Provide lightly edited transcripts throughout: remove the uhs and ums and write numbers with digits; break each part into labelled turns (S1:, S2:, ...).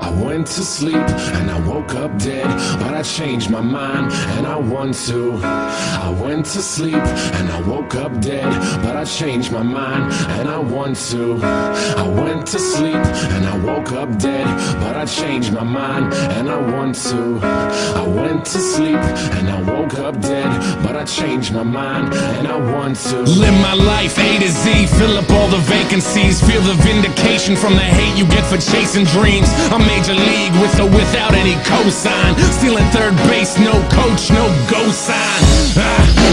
S1: I went to sleep and I woke up dead, but I changed my mind and I want to. I went to sleep and I woke up dead, but I changed my mind and I want to. I went to sleep and I woke up dead, but I changed my mind and I want to. I went to sleep and I woke up dead, but I changed my mind and I want to.
S2: Live my life A to Z, fill up all the vacancies, feel the vindication from the hate you get for chasing dreams. I'm major league with or without any cosign, stealing third base, no coach, no go sign.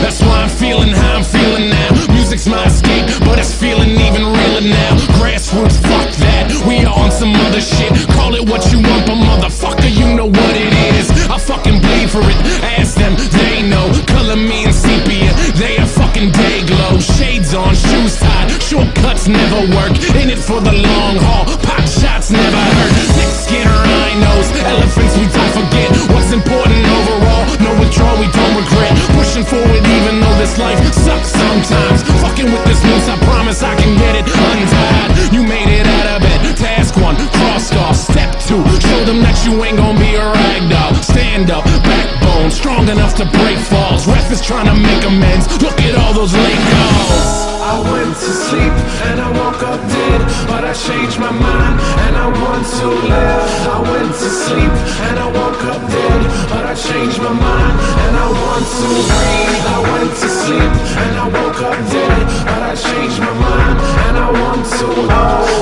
S2: That's why I'm feeling how I'm feeling now. Music's my escape, but it's feeling even realer now. Grassroots, fuck that, we on some other shit. Call it what you want, but motherfucker, you know what it is. I fucking bleed for it, ask them, they know. Color me in sepia, they a fucking day glow. Shades on, shoes tied, shortcuts never work. In it for the long haul, pot shots never hurt. Thick skin or rhinos, elephants we don't forget. What's important overall, no withdrawal we don't regret. Pushing forward even though this life sucks sometimes. Fucking with this noose, I promise I can get it untied. You made it out of bed, task one, crossed off. Step two, show them that you ain't gon' be a ragdoll. Stand up, backbone, strong enough to break falls. Ref is trying to make amends, look at all those late calls.
S1: I went to sleep and I woke up dead, but I changed my mind and I want to live. I went to sleep and I woke up dead, but I changed my mind and I want to breathe. I went to sleep and I woke up dead, but I changed my mind and I want to.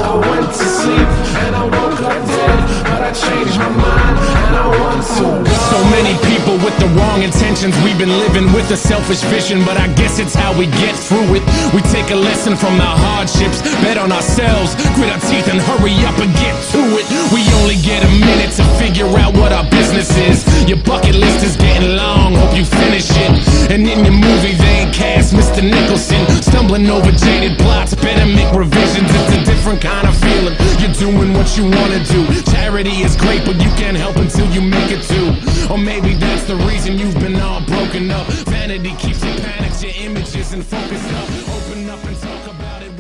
S1: I went to sleep and I woke up dead, but I changed my mind and I want to.
S2: So many people with the wrong intentions, we've been living with a selfish vision, but I guess it's how we get through it. We take a lesson from the hardships, bet on ourselves, grit our teeth and hurry up and get to it. We only get a minute to figure out what our business is. Your bucket list is getting long, hope you finish it. And in your movie they ain't cast Mr. Nicholson, stumbling over jaded plots, better make revisions. It's a different kind of feeling, you're doing what you wanna do. Charity is great, but you can't help until you make it too. Or maybe that's the reason you've been all broken up. Vanity keeps you panicked, your images and focused up. Open up and talk about it.